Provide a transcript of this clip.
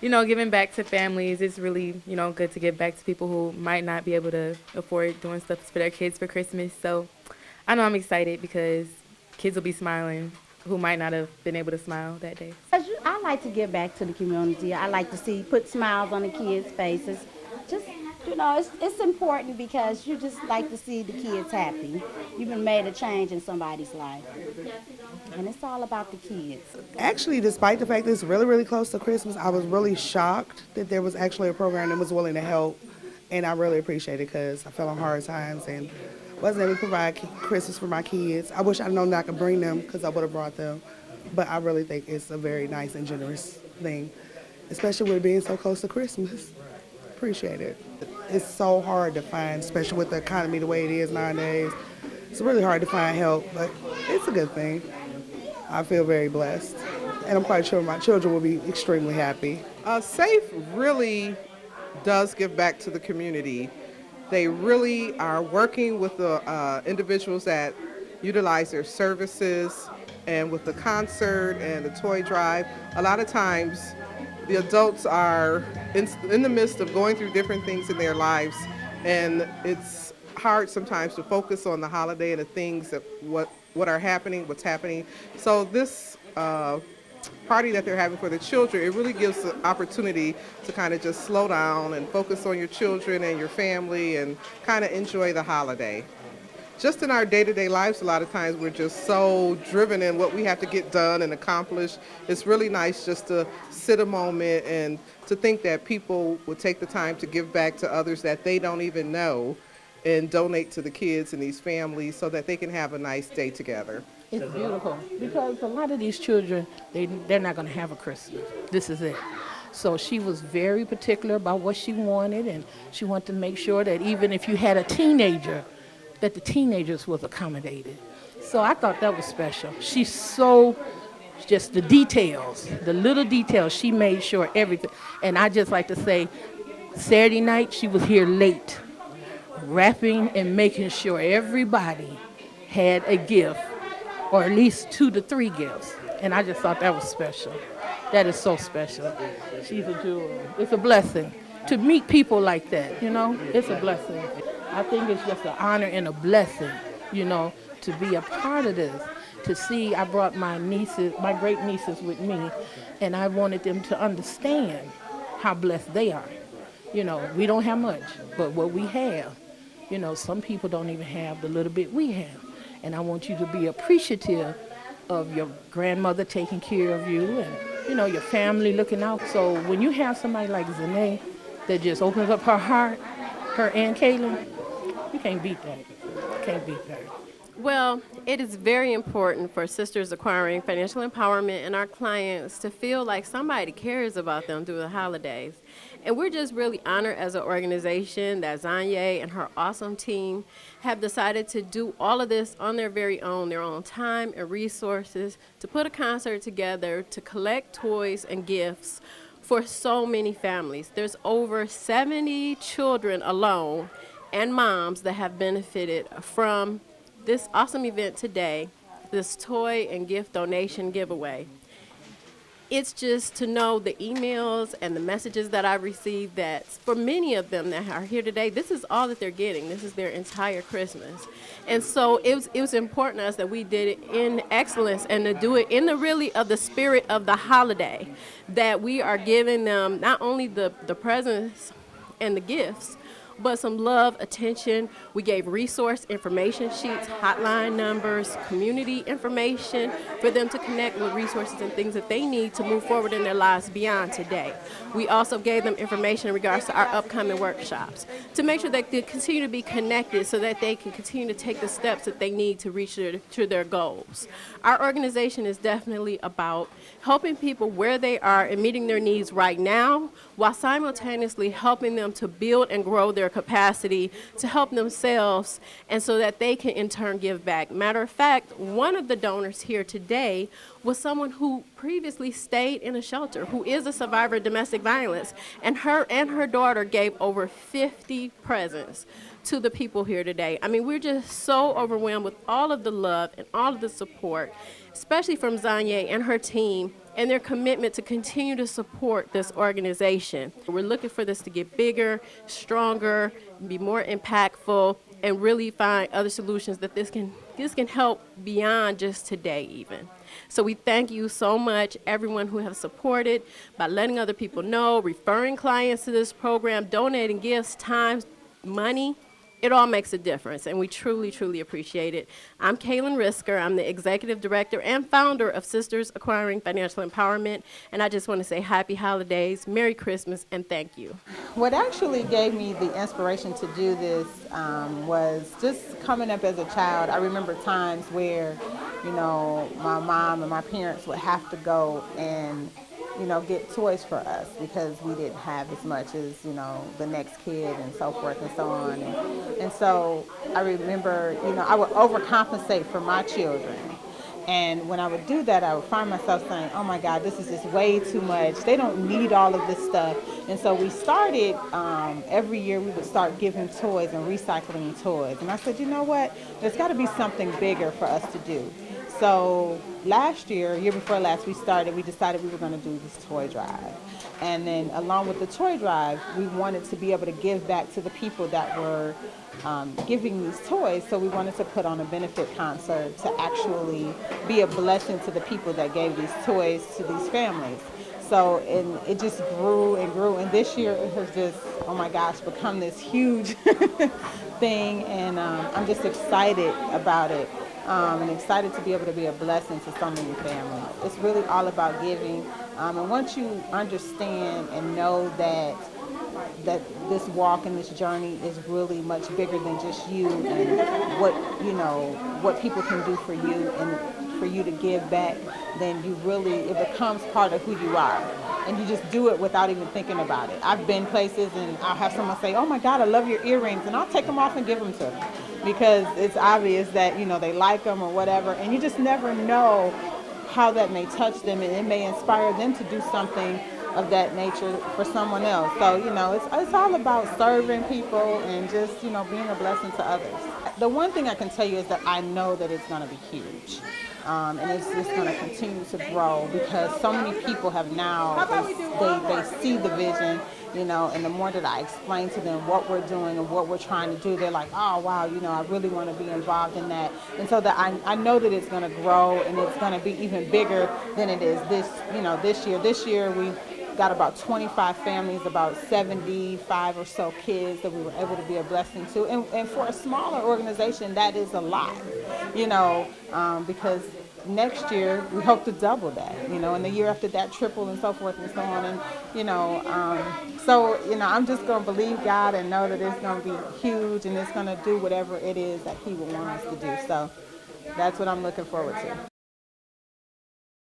giving back to families is really, good to give back to people who might not be able to afford doing stuff for their kids for Christmas. So I know I'm excited because kids will be smiling who might not have been able to smile that day. I like to give back to the community. I like to see put smiles on the kids' faces. Just it's important because you just like to see the kids happy. You've been made a change in somebody's life, and it's all about the kids. Actually, despite the fact that it's really, really close to Christmas, I was really shocked that there was actually a program that was willing to help, and I really appreciate it because I fell on hard times and wasn't able to provide Christmas for my kids. I wish I'd known that I could bring them because I would have brought them, but I really think it's a very nice and generous thing, especially with it being so close to Christmas. Appreciate it. It's so hard to find, especially with the economy the way it is nowadays. It's really hard to find help, but it's a good thing. I feel very blessed, and I'm quite sure my children will be extremely happy. SAFE really does give back to the community. They really are working with the individuals that utilize their services, and with the concert and the toy drive. A lot of times the adults are in the midst of going through different things in their lives, and it's hard sometimes to focus on the holiday and the things that what are happening, what's happening. So this party that they're having for the children, it really gives the opportunity to kind of just slow down and focus on your children and your family and kind of enjoy the holiday. Just in our day-to-day lives, a lot of times we're just so driven in what we have to get done and accomplish. It's really nice just to sit a moment and to think that people would take the time to give back to others that they don't even know and donate to the kids and these families so that they can have a nice day together. It's beautiful because a lot of these children, they're not going to have a Christmas. This is it. So she was very particular about what she wanted, and she wanted to make sure that even if you had a teenager, that the teenagers was accommodated. So I thought that was special. She's so, just the details, the little details, she made sure everything. And I just like to say, Saturday night, she was here late, wrapping and making sure everybody had a gift, or at least 2 to 3 gifts. And I just thought that was special. That is so special. She's a jewel. It's a blessing to meet people like that, It's a blessing. I think it's just an honor and a blessing, to be a part of this. To see, I brought my nieces, my great nieces with me, and I wanted them to understand how blessed they are. We don't have much, but what we have, some people don't even have the little bit we have. And I want you to be appreciative of your grandmother taking care of you and, your family looking out. So when you have somebody like ZanYe that just opens up her heart, her and Kaylin, you can't beat that. You can't beat that. Well, it is very important for Sisters Acquiring Financial Empowerment and our clients to feel like somebody cares about them through the holidays. And we're just really honored as an organization that ZanYe and her awesome team have decided to do all of this on their very own, their own time and resources, to put a concert together, to collect toys and gifts for so many families. There's over 70 children alone and moms that have benefited from this awesome event today, this toy and gift donation giveaway. It's just to know the emails and the messages that I received that for many of them that are here today, this is all that they're getting. This is their entire Christmas. And so it was important to us that we did it in excellence and to do it in the really of the spirit of the holiday, that we are giving them not only the presents and the gifts, but some love, attention. We gave resource information sheets, hotline numbers, community information for them to connect with resources and things that they need to move forward in their lives beyond today. We also gave them information in regards to our upcoming workshops to make sure that they continue to be connected so that they can continue to take the steps that they need to reach their goals. Our organization is definitely about helping people where they are and meeting their needs right now, while simultaneously helping them to build and grow their capacity to help themselves, and so that they can in turn give back. Matter of fact, one of the donors here today was someone who previously stayed in a shelter, who is a survivor of domestic violence, and her daughter gave over 50 presents to the people here today. I mean, we're just so overwhelmed with all of the love and all of the support, especially from ZanYe and her team and their commitment to continue to support this organization. We're looking for this to get bigger, stronger, be more impactful, and really find other solutions that this can help beyond just today even. So we thank you so much, everyone who have supported by letting other people know, referring clients to this program, donating gifts, time, money. It all makes a difference, and we truly, truly appreciate it. I'm Kaylin Risker. I'm the Executive Director and founder of Sisters Acquiring Financial Empowerment, and I just want to say happy holidays, Merry Christmas, and thank you. What actually gave me the inspiration to do this was just coming up as a child. I remember times where, you know, my mom and my parents would have to go and get toys for us because we didn't have as much as, the next kid and so forth and so on. And so I remember, I would overcompensate for my children. And when I would do that, I would find myself saying, oh my God, this is just way too much. They don't need all of this stuff. And so we started, every year we would start giving toys and recycling toys. And I said, you know what, there's got to be something bigger for us to do. So last year before last, we decided we were going to do this toy drive. And then along with the toy drive, we wanted to be able to give back to the people that were giving these toys. So we wanted to put on a benefit concert to actually be a blessing to the people that gave these toys to these families. So and it just grew and grew. And this year it has just, oh my gosh, become this huge thing. And I'm just excited about it. And excited to be able to be a blessing to so many families. It's really all about giving. And once you understand and know that this walk and this journey is really much bigger than just you and what people can do for you and for you to give back, then it becomes part of who you are. And you just do it without even thinking about it. I've been places and I'll have someone say, oh my God, I love your earrings. And I'll take them off and give them to them because it's obvious that, they like them or whatever. And you just never know how that may touch them and it may inspire them to do something of that nature for someone else. So, it's all about serving people and just, being a blessing to others. The one thing I can tell you is that I know that it's going to be huge. And it's just going to continue to grow because so many people have now, they see the vision, and the more that I explain to them what we're doing and what we're trying to do, they're like, oh, wow, I really want to be involved in that. And so that I know that it's going to grow and it's going to be even bigger than it is this year. This year we got about 25 families, about 75 or so kids that we were able to be a blessing to. And for a smaller organization, that is a lot, because next year we hope to double that, and the year after that triple and so forth and so on. And, I'm just going to believe God and know that it's going to be huge and it's going to do whatever it is that He will want us to do. So that's what I'm looking forward to.